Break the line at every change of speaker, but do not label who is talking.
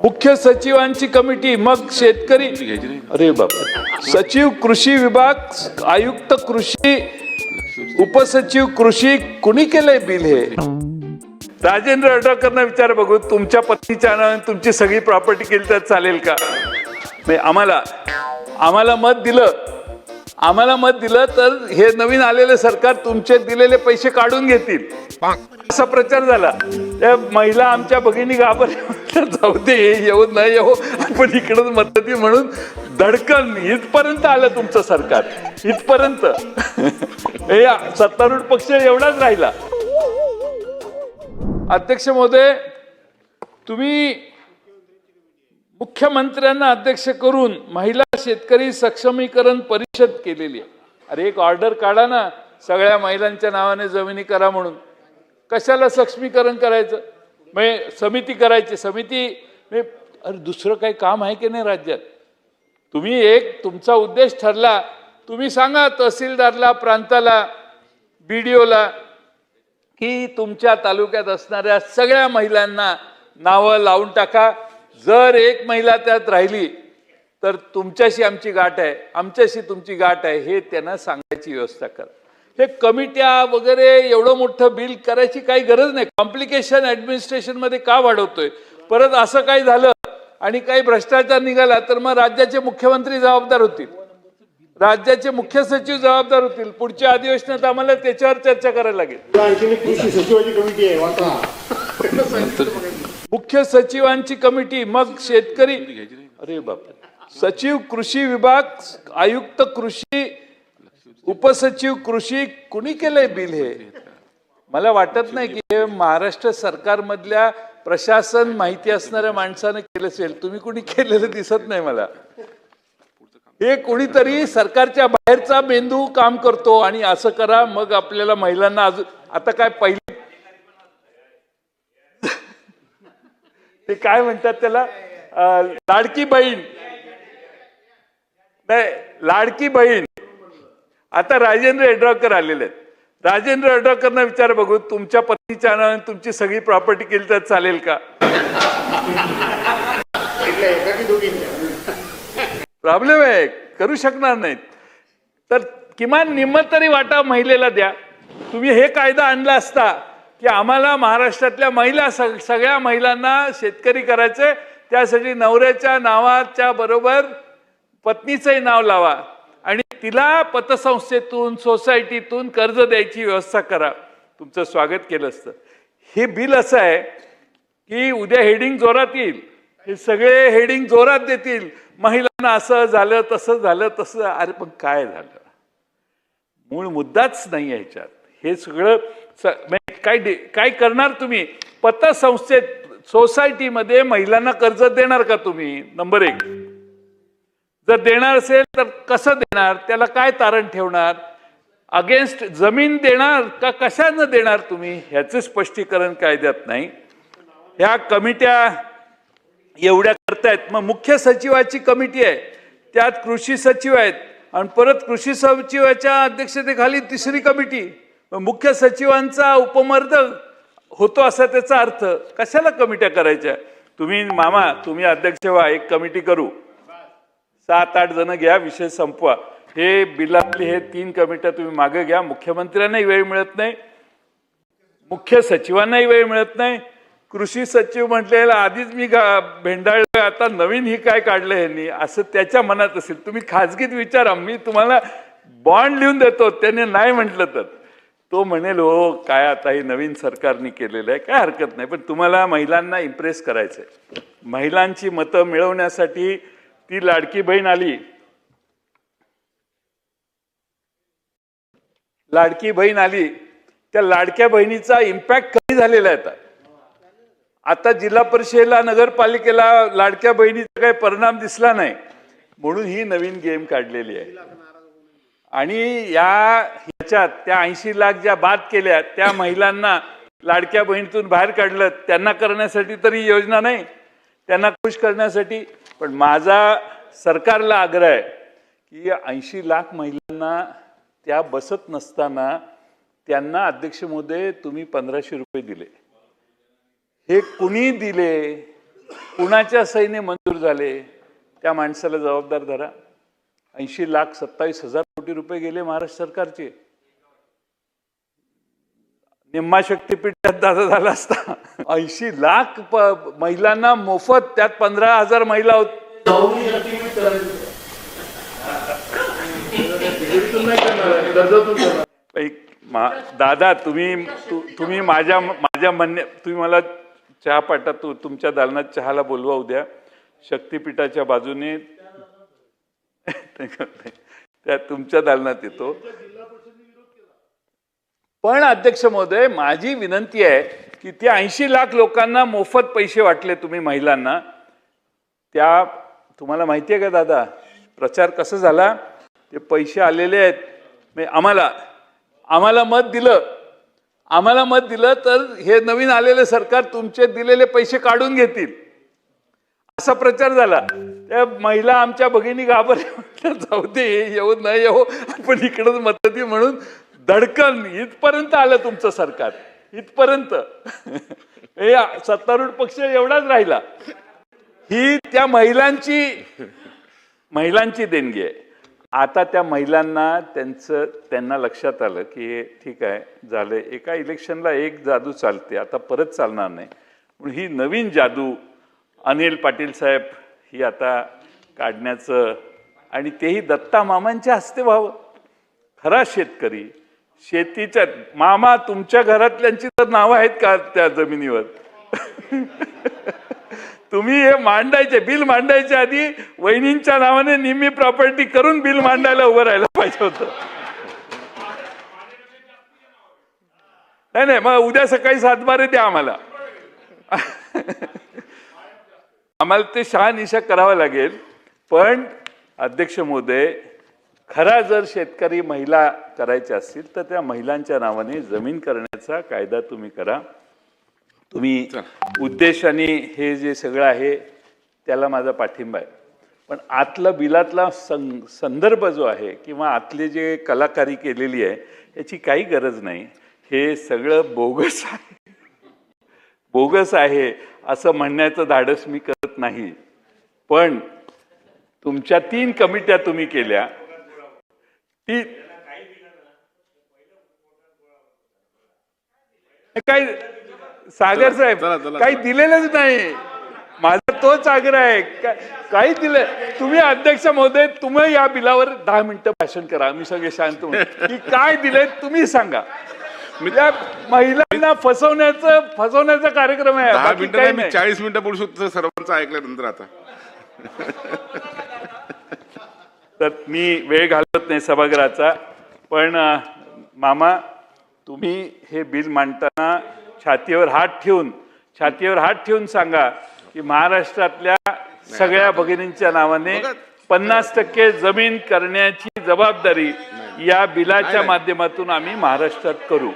मुख्य सचिवांची कमिटी, मग शेतकरी, अरे बाप, सचिव कृषी विभाग, आयुक्त कृषी, उपसचिव कृषी, कुणी केलंय बिल हे? राजेंद्र अडळकरांना विचार बघू, तुमच्या पत्नीच्या नावाने तुमची सगळी प्रॉपर्टी केली तर चालेल का? नाही, आम्हाला मत दिलं तर हे नवीन आलेले सरकार तुमचे दिलेले पैसे काढून घेतील असा प्रचार झाला. त्या महिला आमच्या भगिनी घाबरल्या, जाऊ दे, येऊ न येऊ, आपण इकडच मत देऊ म्हणून धडकन इथपर्यंत आलं तुमचं सरकार, इथपर्यंत. हे सत्तारूढ पक्ष एवढाच राहिला. अध्यक्ष महोदय, तुम्ही मुख्यमंत्र्यांना अध्यक्ष करून महिला शेतकरी सक्षमीकरण परिषद केलेली आहे. अरे एक ऑर्डर काढा ना, सगळ्या महिलांच्या नावाने जमिनी करा म्हणून. कशाला सक्षमीकरण करायचं? मग समिती करायची, समिती. अरे दुसरं काही काम आहे की नाही राज्यात? तुम्ही तुमचा उद्देश ठरला, तुम्ही सांगा तहसीलदारला, प्रांताला, BDOला की तुमच्या तालुक्यात असणाऱ्या सगळ्या महिलांना नावं लावून टाका. जर एक महिला त्यात राहिली तर तुमच्याशी आमची गाठ आहे, आमच्याशी तुमची गाठ आहे, हे त्यांना सांगायची व्यवस्था करा. हे कमिट्या वगैरे एवढं मोठं बिल करायची काही गरज नाही. कॉम्प्लिकेशन ऍडमिनिस्ट्रेशन मध्ये का वाढवतोय? परत असं काही झालं आणि काही भ्रष्टाचार निघाला तर मग राज्याचे मुख्यमंत्री जबाबदार होतील, राज्याचे मुख्य सचिव जबाबदार होतील. पुढच्या अधिवेशनात आम्हाला त्याच्यावर चर्चा करायला लागेल.
कृषी सचिवाची कमिटी आहे,
मुख्य सचिवांची कमिटी, मग शेतकरी, अरे बाप, सचिव कृषी विभाग, आयुक्त कृषी, उपसचिव कृषी, कुणी केलंय बिल हे? मला वाटत नाही की हे महाराष्ट्र सरकारमधल्या प्रशासन माहिती असणाऱ्या माणसाने केलं असेल. तुम्ही कुणी केलेलं दिसत नाही मला. हे कोणीतरी सरकारच्या बाहेरचा मेंदू काम करतो आणि असं करा, मग आपल्याला महिलांना अजून आता काय पहिली ते काय म्हणतात त्याला, लाडकी बहीण, नाही लाडकी बहीण. आता राजेंद्र अडळकर आलेले आहेत. राजेंद्र अडळकरांना विचार बघू, तुमच्या पत्नीच्या नावाने तुमची सगळी प्रॉपर्टी केली तर चालेल का? प्रॉब्लेम आहे, करू शकणार नाहीत. तर किमान निम्म तरी वाटा महिलेला द्या. तुम्ही हे कायदा आणला असता की आम्हाला महाराष्ट्रातल्या महिला सगळ्या महिलांना शेतकरी करायचे, त्यासाठी नवऱ्याच्या नावाच्या बरोबर पत्नीचंही नाव लावा आणि तिला पतसंस्थेतून, सोसायटीतून कर्ज द्यायची व्यवस्था करा. तुमचं स्वागत केलं असतं. हे बिल असं आहे की उद्या हेडिंग जोरात येईल, हे सगळे हेडिंग जोरात देतील, महिलांना असं झालं, तसं झालं, तसं. अरे पण काय झालं? मूळ मुद्दाच नाही आहे ह्याच्यात. हे सगळं काय करणार तुम्ही? पतसंस्थेत, सोसायटीमध्ये महिलांना कर्ज देणार का तुम्ही? नंबर 1. जर देणार असेल तर कसं देणार? त्याला काय तारण ठेवणार? अगेन्स्ट जमीन देणार का कशानं देणार तुम्ही? ह्याचं स्पष्टीकरण कायद्यात नाही. ह्या कमिट्या एवढ्या करतायत. मग मुख्य सचिवाची कमिटी आहे, त्यात कृषी सचिव आहेत आणि परत कृषी सचिवाच्या अध्यक्षतेखाली तिसरी कमिटी. मुख्य सचिवांचा उपमर्द होतो असा त्याचा अर्थ. कशाला कमिट्या करायच्या? तुम्ही अध्यक्ष व्हा, एक कमिटी करू, 7-8 जण घ्या, विषय संपवा. हे बिलातले हे 3 कमिट्या तुम्ही मागे घ्या. मुख्यमंत्र्यांनाही वेळ मिळत नाही, मुख्य सचिवांनाही वेळ मिळत नाही. कृषी सचिव म्हटलेला आधीच मी भेंडाळलं, आता नवीन ही काय काढलं ह्यांनी, असं त्याच्या मनात असेल. तुम्ही खाजगीत विचारा, मी तुम्हाला बॉन्ड लिहून देतो. त्याने नाही म्हटलं तर तो म्हणेल हो काय आता हे नवीन सरकारने केलेलं आहे, काय हरकत नाही. पण तुम्हाला महिलांना इम्प्रेस करायचंय. महिलांची मतं मिळवण्यासाठी ती लाडकी बहीण आली. त्या लाडक्या बहिणीचा इम्पॅक्ट कमी झालेला आहे. आता जिल्हा परिषदेला, नगरपालिकेला लाडक्या बहिणीचा काही परिणाम दिसला नाही, म्हणून ही नवीन गेम काढलेली आहे. आणि ह्याच्यात त्या 80 लाख ज्या बाद केल्या त्या महिलांना लाडक्या बहिणीतून बाहेर काढलं. त्यांना करण्यासाठी तरी योजना नाही, त्यांना खुश करण्यासाठी. पण माझा सरकारला आग्रह आहे की 80 लाख महिलांना त्या बसत नसताना त्यांना अध्यक्ष महोदय तुम्ही 1500 रुपये दिले. हे कुणी दिले? कुणाच्या सहीने मंजूर झाले त्या माणसाला जबाबदार धरा. 80,27,000 कोटी रुपये गेले महाराष्ट्र सरकारचे. निम्मा शक्तीपीठात दादा झाला असता. 80 लाख महिलांना मोफत, त्यात 15,000 महिला होत. दादा तुम्ही माझ्या म्हणणे, तुम्ही मला चहा पाटात तुमच्या दालनात चहाला बोलवा उद्या. शक्तीपीठाच्या बाजूने त्या तुमच्या दालनात येतो. पण अध्यक्ष महोदय, माझी विनंती आहे की त्या 80 लाख लोकांना मोफत पैसे वाटले तुम्ही महिलांना, त्या तुम्हाला माहिती आहे का दादा प्रचार कसा झाला? ते पैसे आलेले आहेत. आम्हाला मत दिलं तर हे नवीन आलेले सरकार तुमचे दिलेले पैसे काढून घेतील, असा प्रचार झाला. त्या महिला आमच्या भगिनी घाबरल्या, जाऊ दे येऊ न येऊ, आपण इकडंच मत देऊ म्हणून धडकन इथपर्यंत आलं तुमचं सरकार. इथपर्यंत हे सत्तारूढ पक्ष एवढाच राहिला. ही त्या महिलांची देणगी आहे. आता त्या महिलांना त्यांना लक्षात आलं की ठीक आहे झालं, एका इलेक्शनला एक जादू चालते, आता परत चालणार नाही. म्हणून ही नवीन जादू अनिल पाटील साहेब ही आता काढण्याचं, आणि तेही दत्ता मामांच्या हस्ते व्हावं. खरा शेतकरी, शेतीच्या मामा, तुमच्या घरातल्यांची तर नावं आहेत का त्या जमिनीवर? तुम्ही हे बिल मांडायच्या आधी वहिनींच्या नावाने निम्मी प्रॉपर्टी करून बिल मांडायला उभं राहायला पाहिजे होतं. नाही, मग उद्या सकाळी 7-12 द्या आम्हाला. आम्हाला ते शहानिशा करावं लागेल. पण अध्यक्ष महोदय, खरा जर शेतकरी महिला करायच्या असतील तर त्या महिलांच्या नावाने जमीन करण्याचा कायदा तुम्ही करा. तुम्ही उद्देशाने हे जे सगळं आहे त्याला माझा पाठिंबा आहे. पण आतला बिलातला संदर्भ जो आहे किंवा आतले जे कलाकारी केलेली आहे याची काही गरज नाही. हे सगळं बोगस आहे असं म्हणण्याचं धाडस मी करत नाही. पण तुमच्या 3 कमिट्या तुम्ही केल्या, काही सागर साहेब काही दिलेलंच नाही. माझा तोच आग्रह आहे, काही दिलं तुम्ही अध्यक्ष महोदय, तुम्ही या बिलावर 10 मिनिटं भाषण करा, मी सगळे शांत होऊन की काय दिलंय तुम्ही सांगा. त्या महिलांना फसवण्याचा कार्यक्रम आहे.
10 मिनिटं मी 40 मिनिटं बोलू शकतो सर्वांचं ऐकल्यानंतर. आता
तर मी वेळ घालवत नाही सभागृहाचा. पण मामा, तुम्ही हे बिल मांडताना छातीवर हात ठेवून सांगा की महाराष्ट्रातल्या सगळ्या भगिनींच्या नावाने 50% जमीन करण्याची जबाबदारी या बिलाच्या माध्यमातून आम्ही महाराष्ट्रात करू.